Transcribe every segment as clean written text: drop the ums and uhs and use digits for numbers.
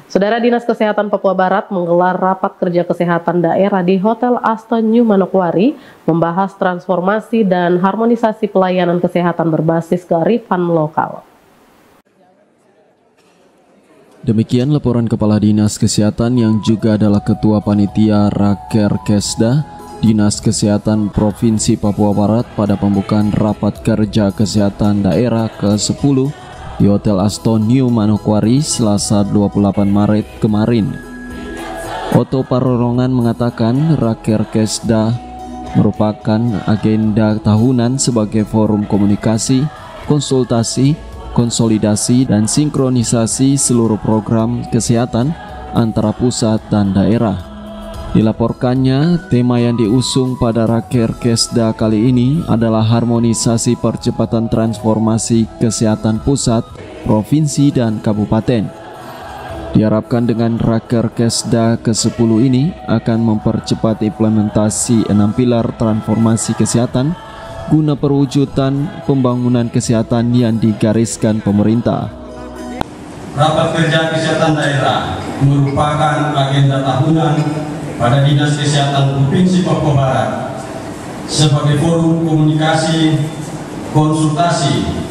Saudara, Dinas Kesehatan Papua Barat menggelar rapat kerja kesehatan daerah di Hotel Aston New Manokwari, membahas transformasi dan harmonisasi pelayanan kesehatan berbasis kearifan lokal. Demikian laporan Kepala Dinas Kesehatan yang juga adalah Ketua Panitia Raker Kesda Dinas Kesehatan Provinsi Papua Barat pada pembukaan rapat kerja kesehatan daerah ke-10 di Hotel Aston New Manokwari Selasa 28 Maret kemarin. Otto Parorongan mengatakan Raker Kesda merupakan agenda tahunan sebagai forum komunikasi, konsultasi, konsolidasi, dan sinkronisasi seluruh program kesehatan antara pusat dan daerah. Dilaporkannya, tema yang diusung pada Raker Kesda kali ini adalah harmonisasi percepatan transformasi kesehatan pusat, provinsi, dan kabupaten. Diharapkan dengan Raker Kesda ke-10 ini akan mempercepat implementasi 6 pilar transformasi kesehatan guna perwujudan pembangunan kesehatan yang digariskan pemerintah. Rapat kerja kesehatan daerah merupakan agenda tahunan pada Dinas Kesehatan Provinsi Papua Barat sebagai forum komunikasi, konsultasi,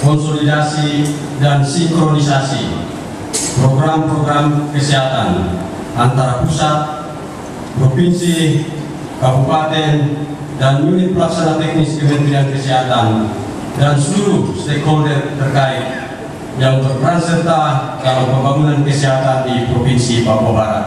konsolidasi, dan sinkronisasi program-program kesehatan antara pusat, provinsi, kabupaten, dan unit pelaksana teknis Kementerian Kesehatan dan seluruh stakeholder terkait yang berperan serta dalam pembangunan kesehatan di Provinsi Papua Barat.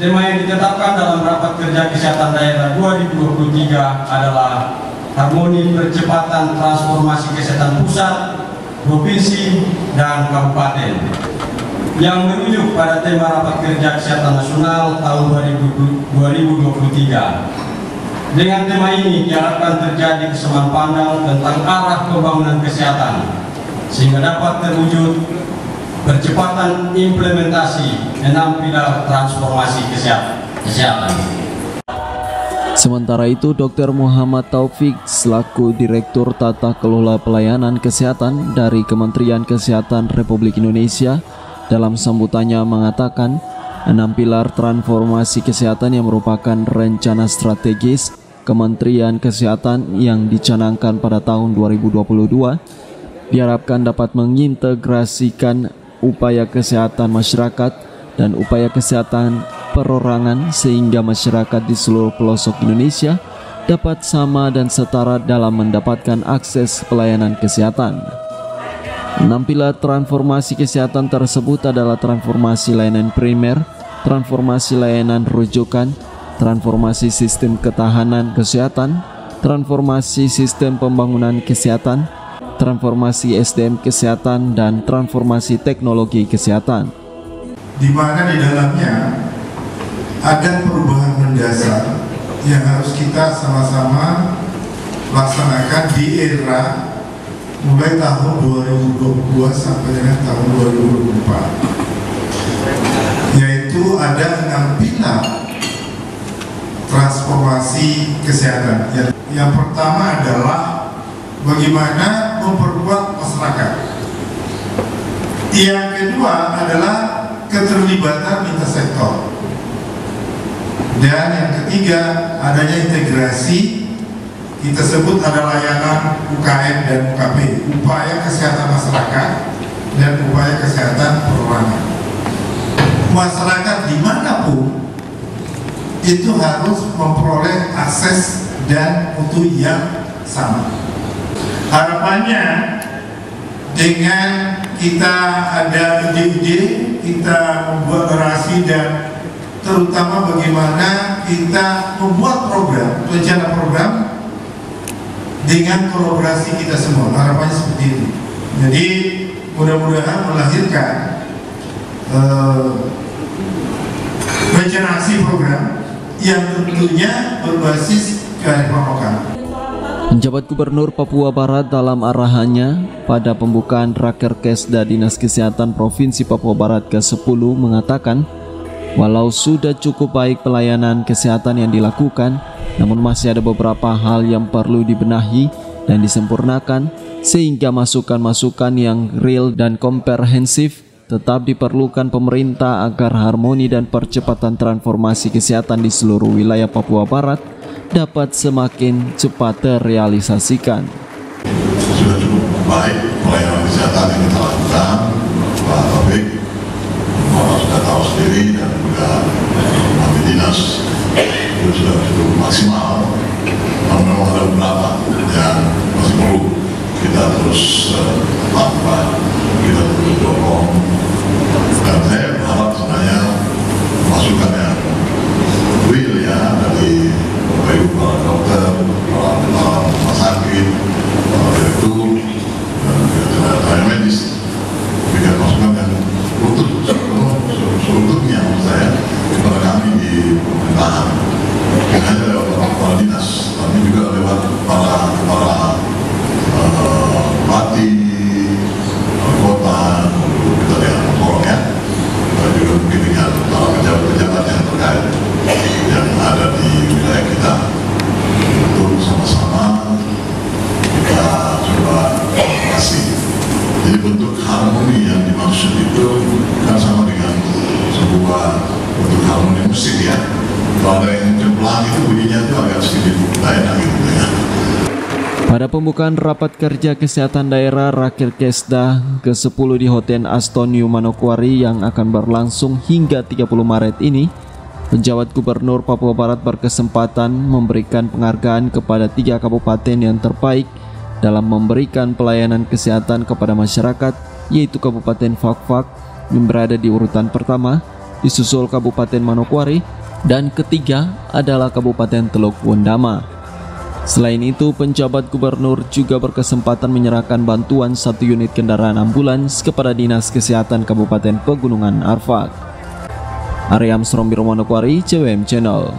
Tema yang ditetapkan dalam Rapat Kerja Kesehatan Daerah 2023 adalah harmoni percepatan transformasi kesehatan pusat, provinsi, dan kabupaten, yang merujuk pada tema Rapat Kerja Kesehatan Nasional tahun 2023. Dengan tema ini diharapkan terjadi kesamaan pandang tentang arah pembangunan kesehatan, sehingga dapat terwujud percepatan implementasi 6 pilar transformasi kesehatan. Sementara itu, Dr. Muhammad Taufik selaku Direktur Tata Kelola Pelayanan Kesehatan dari Kementerian Kesehatan Republik Indonesia dalam sambutannya mengatakan 6 pilar transformasi kesehatan yang merupakan rencana strategis Kementerian Kesehatan yang dicanangkan pada tahun 2022 diharapkan dapat mengintegrasikan upaya kesehatan masyarakat dan upaya kesehatan perorangan sehingga masyarakat di seluruh pelosok Indonesia dapat sama dan setara dalam mendapatkan akses pelayanan kesehatan. 6 pilar transformasi kesehatan tersebut adalah transformasi layanan primer, transformasi layanan rujukan, transformasi sistem ketahanan kesehatan, transformasi sistem pembangunan kesehatan, transformasi SDM kesehatan, dan transformasi teknologi kesehatan. Di mana di dalamnya ada perubahan mendasar yang harus kita sama-sama laksanakan di era mulai tahun 2022 sampai dengan tahun 2024, yaitu ada 6 pilar transformasi kesehatan. Yang pertama adalah bagaimana memperkuat masyarakat. Yang kedua adalah keterlibatan lintas sektor. Dan yang ketiga adanya integrasi, kita sebut ada layanan UKM dan UKP, upaya kesehatan masyarakat dan upaya kesehatan perorangan. Masyarakat dimanapun itu harus memperoleh akses dan mutu yang sama. Harapannya dengan kita ada ide-ide, kita membuat narasi, dan terutama bagaimana kita membuat program, rencana program dengan kolaborasi kita semua. Harapannya seperti itu. Jadi mudah-mudahan melahirkan rencana aksi program yang tentunya berbasis kearifan lokal. Penjabat Gubernur Papua Barat dalam arahannya pada pembukaan Raker Kesda Dinas Kesehatan Provinsi Papua Barat ke-10 mengatakan, walau sudah cukup baik pelayanan kesehatan yang dilakukan, namun masih ada beberapa hal yang perlu dibenahi dan disempurnakan sehingga masukan-masukan yang real dan komprehensif tetap diperlukan pemerintah agar harmoni dan percepatan transformasi kesehatan di seluruh wilayah Papua Barat dapat semakin cepat terrealisasikan. Sudah cukup baik pelayanan kesehatan yang kita lakukan, Pak Taufik sudah tahu sendiri, dan juga Kami Dinas itu sudah cukup maksimal. Namun memang ada beberapa yang masih perlu kita terus lakukan, kita terus dorong, dan saya berharap sebenarnya masukan yang real ya dari Bapak Ibu para dokter, para rumah sakit, para direktur, dan tenaga medis, berikan masukan yang utuh, seutuhnya menurut saya kepada kami di pemerintahan, bukan hanya lewat kepala dinas, tapi juga lewat para bupati, kota, kita lihat tolong ya, dan juga mungkin dengan para pejabat-pejabat yang terkait yang ada di wilayah kita, untuk sama-sama kita coba kasih. Jadi bentuk harmoni yang dimaksud itu kan sama dengan sebuah bentuk harmoni musik ya. Kalau ada yang cemplang itu bunyinya itu agak sedikit enak gitu ya. Pada pembukaan rapat kerja kesehatan daerah Raker Kesda ke-10 di Hotel Aston New Manokwari yang akan berlangsung hingga 30 Maret ini, penjabat Gubernur Papua Barat berkesempatan memberikan penghargaan kepada 3 kabupaten yang terbaik dalam memberikan pelayanan kesehatan kepada masyarakat, yaitu Kabupaten Fakfak yang berada di urutan pertama, disusul Kabupaten Manokwari, dan ketiga adalah Kabupaten Teluk Wondama. Selain itu, penjabat gubernur juga berkesempatan menyerahkan bantuan 1 unit kendaraan ambulans kepada Dinas Kesehatan Kabupaten Pegunungan Arfak. Ariam Srombiro Manokwari, CWM Channel.